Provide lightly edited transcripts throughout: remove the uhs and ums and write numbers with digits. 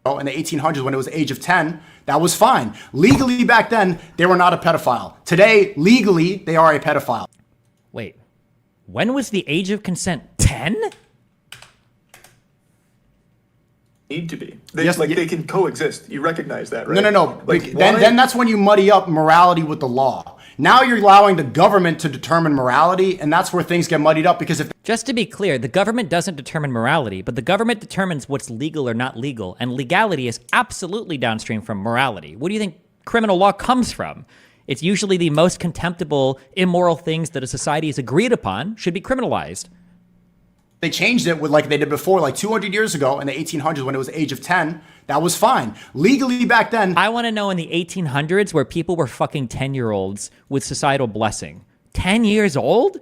in the 1800s when it was the age of 10, that was fine. Legally back then, they were not a pedophile. Today, legally, they are a pedophile. Wait, when was the age of consent? 10? Need to be. They can coexist. You recognize that, right? No. Then that's when you muddy up morality with the law. Now you're allowing the government to determine morality, and that's where things get muddied up because if... Just to be clear, the government doesn't determine morality, but the government determines what's legal or not legal, and legality is absolutely downstream from morality. What do you think criminal law comes from? It's usually the most contemptible, immoral things that a society has agreed upon should be criminalized. They changed it with like they did before, like 200 years ago in the 1800s when it was the age of 10. That was fine. Legally back then. I want to know in the 1800s where people were fucking 10-year-olds with societal blessing. 10 years old?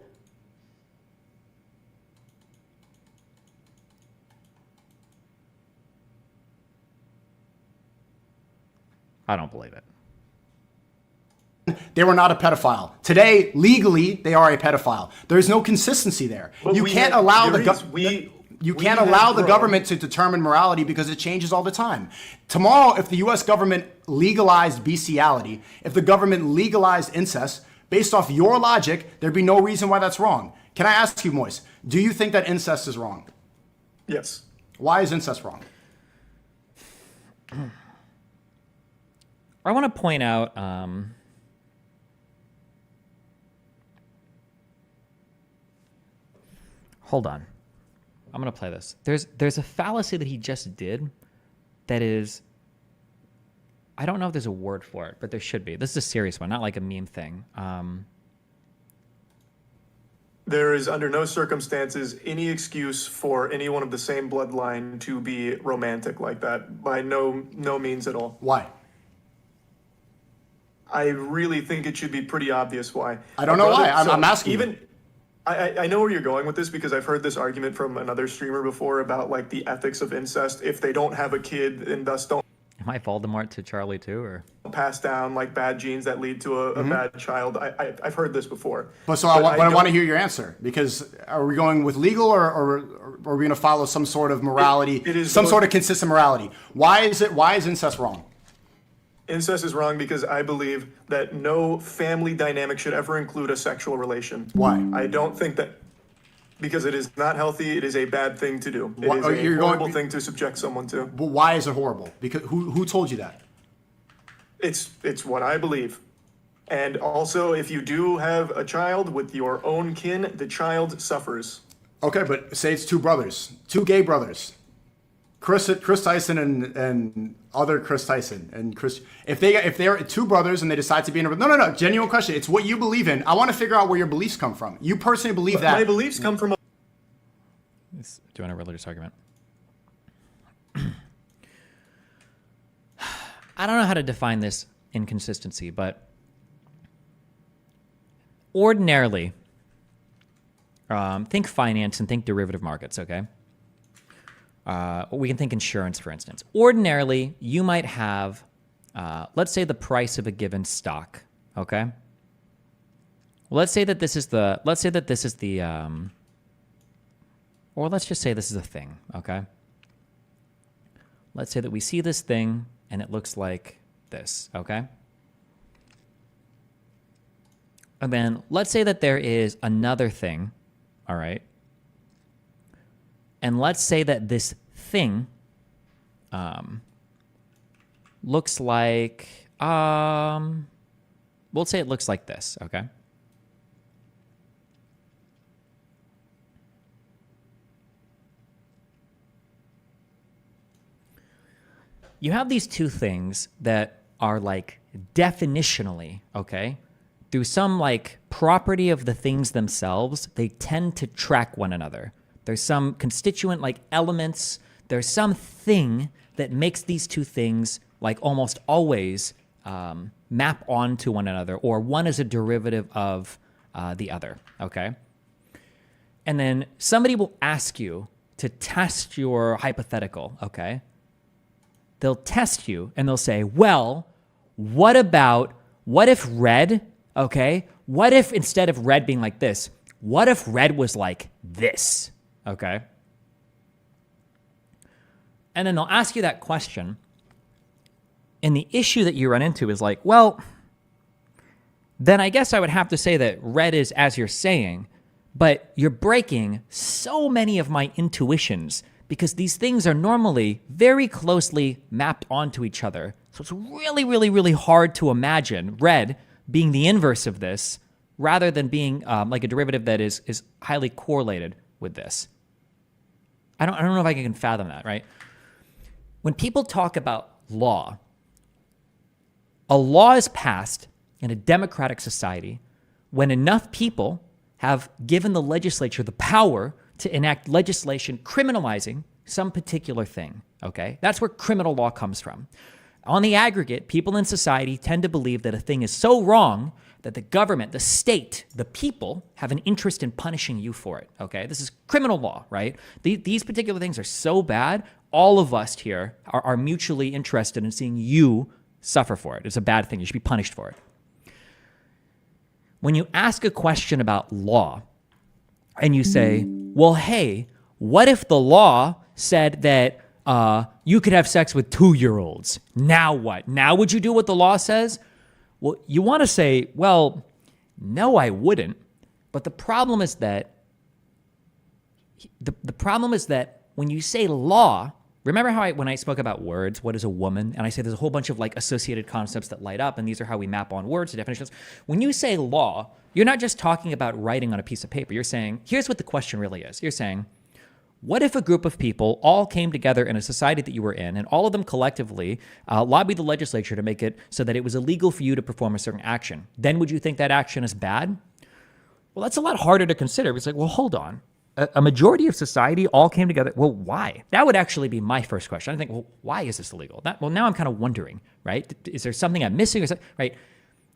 I don't believe it. They were not a pedophile. Today, legally, they are a pedophile. There's no consistency there. But you can't allow the government to determine morality because it changes all the time. Tomorrow, if the U.S. government legalized bestiality, if the government legalized incest, based off your logic, there'd be no reason why that's wrong. Can I ask you, Moise, do you think that incest is wrong? Yes. Why is incest wrong? I want to point out... Hold on. I'm going to play this. There's a fallacy that he just did that is... I don't know if there's a word for it, but there should be. This is a serious one, not like a meme thing. There is under no circumstances any excuse for anyone of the same bloodline to be romantic like that. By no means at all. Why? I really think it should be pretty obvious why. I don't know why. I'm asking you. I know where you're going with this because I've heard this argument from another streamer before about like the ethics of incest. If they don't have a kid and thus don't Am I Voldemort to Charlie too, or pass down like bad genes that lead to a bad child, I've heard this before. But I want to hear your answer because are we going with legal or are we going to follow some sort of morality, sort of consistent morality? Why is incest wrong? Incest is wrong because I believe that no family dynamic should ever include a sexual relation. Why? I don't think that because it is not healthy. It is a bad thing to do. It is a horrible thing to subject someone to. But why is it horrible? Because who told you that? It's what I believe. And also, if you do have a child with your own kin, the child suffers. Okay, but say it's two brothers, two gay brothers. Chris Tyson and other Chris Tyson and Chris. If they're two brothers and they decide to be in a no, genuine question. It's what you believe in. I want to figure out where your beliefs come from. You personally believe that. My beliefs come from. do you want a religious argument? I don't know how to define this inconsistency, but ordinarily, think finance and think derivative markets. Okay. We can think insurance, for instance. Ordinarily, you might have, let's say, the price of a given stock. Okay. Well, let's say that this is the, or let's just say this is a thing. Okay. Let's say that we see this thing and it looks like this. Okay. And then let's say that there is another thing. All right. And let's say that this thing looks like, we'll say it looks like this, okay? You have these two things that are like definitionally, okay? Through some like property of the things themselves, they tend to track one another. There's some constituent like elements. There's something that makes these two things like almost always map onto one another, or one is a derivative of the other, okay? And then somebody will ask you to test your hypothetical, okay? They'll test you and they'll say, well, what if red, okay? What if instead of red being like this, what if red was like this? Okay. And then they'll ask you that question. And the issue that you run into is like, well, then I guess I would have to say that red is as you're saying, but you're breaking so many of my intuitions because these things are normally very closely mapped onto each other. So it's really, really, really hard to imagine red being the inverse of this rather than being like a derivative that is highly correlated with this. I don't know if I can fathom that, right? When people talk about law, a law is passed in a democratic society when enough people have given the legislature the power to enact legislation criminalizing some particular thing, okay? That's where criminal law comes from. On the aggregate, people in society tend to believe that a thing is so wrong that the government, the state, the people have an interest in punishing you for it, okay? This is criminal law, right? These particular things are so bad, all of us here are mutually interested in seeing you suffer for it. It's a bad thing. You should be punished for it. When you ask a question about law and you say, well, hey, what if the law said that you could have sex with 2-year-olds? Now what? Now would you do what the law says? Well, you want to say, well, no, I wouldn't. But the problem is that when you say law, remember how when I spoke about words, what is a woman? And I say there's a whole bunch of like associated concepts that light up, and these are how we map on words to definitions. When you say law, you're not just talking about writing on a piece of paper. You're saying, here's what the question really is. You're saying, what if a group of people all came together in a society that you were in, and all of them collectively lobbied the legislature to make it so that it was illegal for you to perform a certain action? Then would you think that action is bad? Well, that's a lot harder to consider. It's like, well, hold on. A majority of society all came together. Well, why? That would actually be my first question. I think, well, why is this illegal? Well, now I'm kind of wondering, right? Is there something I'm missing or something, right?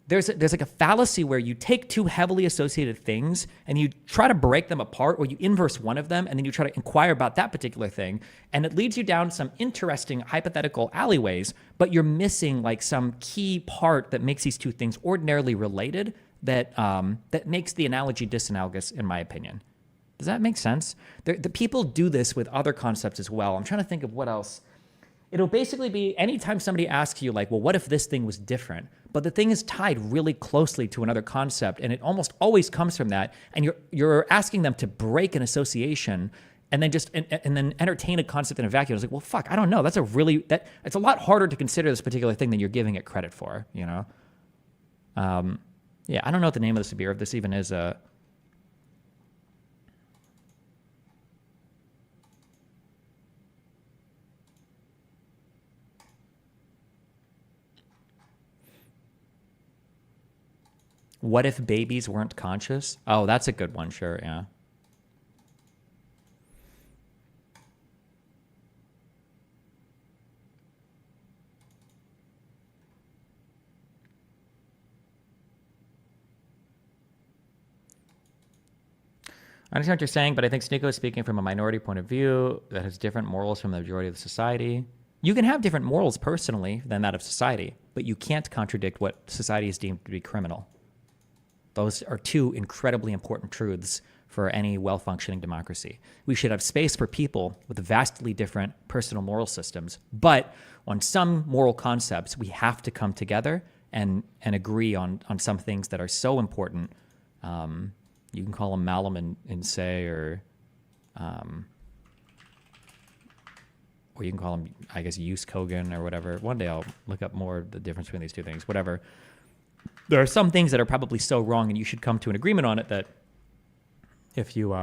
There's like a fallacy where you take two heavily associated things and you try to break them apart, or you inverse one of them and then you try to inquire about that particular thing, and it leads you down some interesting hypothetical alleyways, but you're missing like some key part that makes these two things ordinarily related that makes the analogy disanalogous, in my opinion. Does that make sense? The people do this with other concepts as well. I'm trying to think of what else. It'll basically be anytime somebody asks you like, well, what if this thing was different? But the thing is tied really closely to another concept, and it almost always comes from that. And you're asking them to break an association and then just and then entertain a concept in a vacuum. It's like, well, fuck, I don't know. It's a lot harder to consider this particular thing than you're giving it credit for, you know? Yeah, I don't know what the name of this would be, or if this even is a. What if babies weren't conscious? Oh, that's a good one. Sure, yeah. I understand what you're saying, but I think Sneako is speaking from a minority point of view that has different morals from the majority of the society. You can have different morals personally than that of society, but you can't contradict what society is deemed to be criminal. Those are two incredibly important truths for any well-functioning democracy. We should have space for people with vastly different personal moral systems, but on some moral concepts, we have to come together and agree on some things that are so important. You can call them malum and se, or you can call them, I guess, use Kogan or whatever. One day I'll look up more the difference between these two things, whatever. There are some things that are probably so wrong, and you should come to an agreement on it, that if you,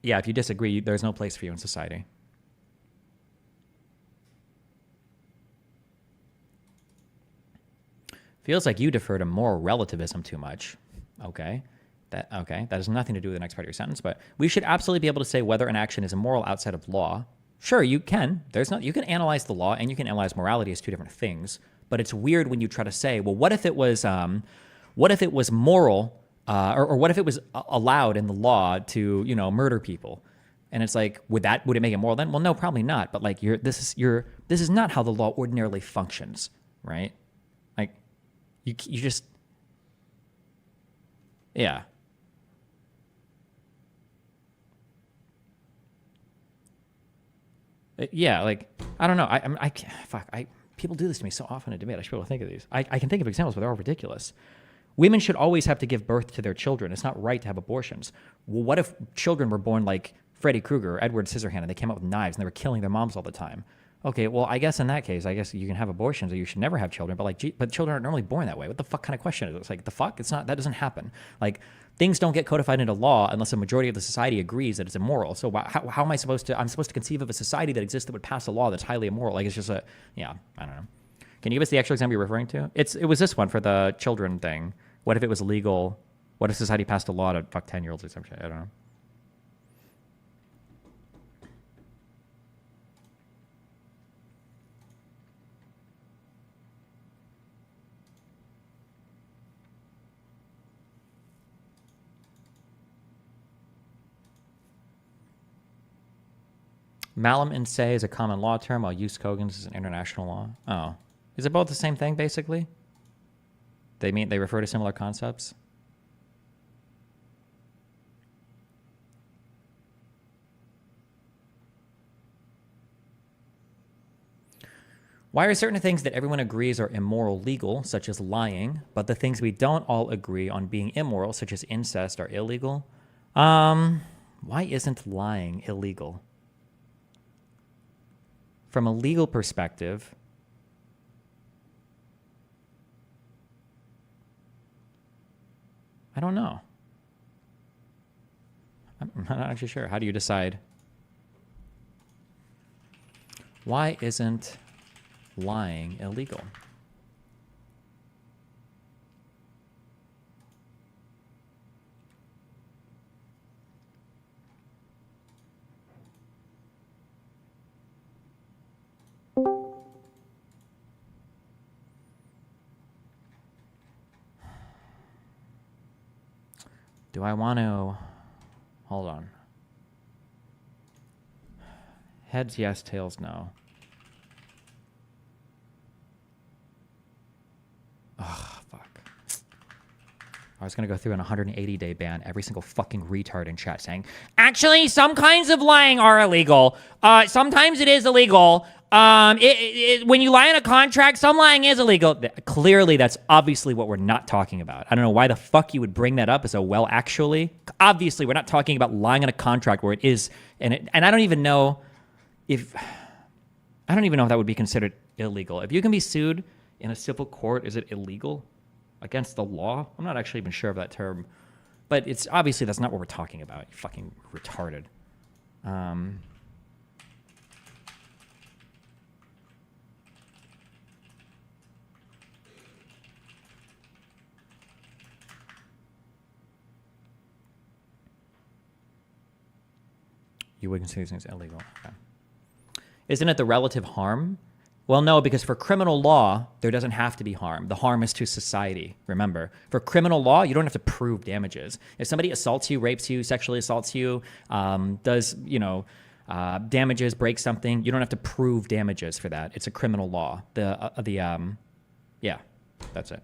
if you disagree, there's no place for you in society. Feels like you defer to moral relativism too much. Okay. That has nothing to do with the next part of your sentence, but we should absolutely be able to say whether an action is immoral outside of law. Sure, you can. You can analyze the law and you can analyze morality as two different things. But it's weird when you try to say, well, what if it was moral, or what if it was allowed in the law to, murder people? And it's like, would it make it moral then? Well, no, probably not. But like, this is not how the law ordinarily functions, right? Like, you just, yeah. Yeah, like, I don't know. I can't, fuck, people do this to me so often in debate. I should be able to think of these. I can think of examples, but they're all ridiculous. Women should always have to give birth to their children. It's not right to have abortions. Well, what if children were born like Freddy Krueger or Edward Scissorhand and they came out with knives and they were killing their moms all the time? Okay, well, I guess in that case, I guess you can have abortions or you should never have children, but but children aren't normally born that way. What the fuck kind of question is it? It's like, the fuck? It's not, that doesn't happen. Like, things don't get codified into law unless a majority of the society agrees that it's immoral. So how am I supposed to, I'm supposed to conceive of a society that exists that would pass a law that's highly immoral? Like, it's just I don't know. Can you give us the actual example you're referring to? It was this one for the children thing. What if it was illegal? What if society passed a law to fuck 10-year-olds or some shit? I don't know. Malum in se is a common law term, while jus cogens is an international law. Oh. Is it both the same thing, basically? They refer to similar concepts? Why are certain things that everyone agrees are immoral legal, such as lying, but the things we don't all agree on being immoral, such as incest, are illegal? Why isn't lying illegal? From a legal perspective, I don't know. I'm not actually sure. How do you decide? Why isn't lying illegal? Do I want to... Hold on. Heads, yes. Tails, no. Ugh, fuck. I was going to go through an 180-day ban every single fucking retard in chat saying, actually, some kinds of lying are illegal. Sometimes it is illegal. When you lie in a contract, some lying is illegal. Clearly, that's obviously what we're not talking about. I don't know why the fuck you would bring that up as a well, actually. Obviously, we're not talking about lying in a contract where it is, and I don't even know if that would be considered illegal. If you can be sued in a civil court, is it illegal against the law? I'm not actually even sure of that term, but it's obviously that's not what we're talking about. You fucking retarded. You would consider these things illegal. Okay. Isn't it the relative harm? Well, no, because for criminal law, there doesn't have to be harm. The harm is to society, remember. For criminal law, you don't have to prove damages. If somebody assaults you, rapes you, sexually assaults you, does, damages, breaks something, you don't have to prove damages for that. It's a criminal law. Yeah, that's it.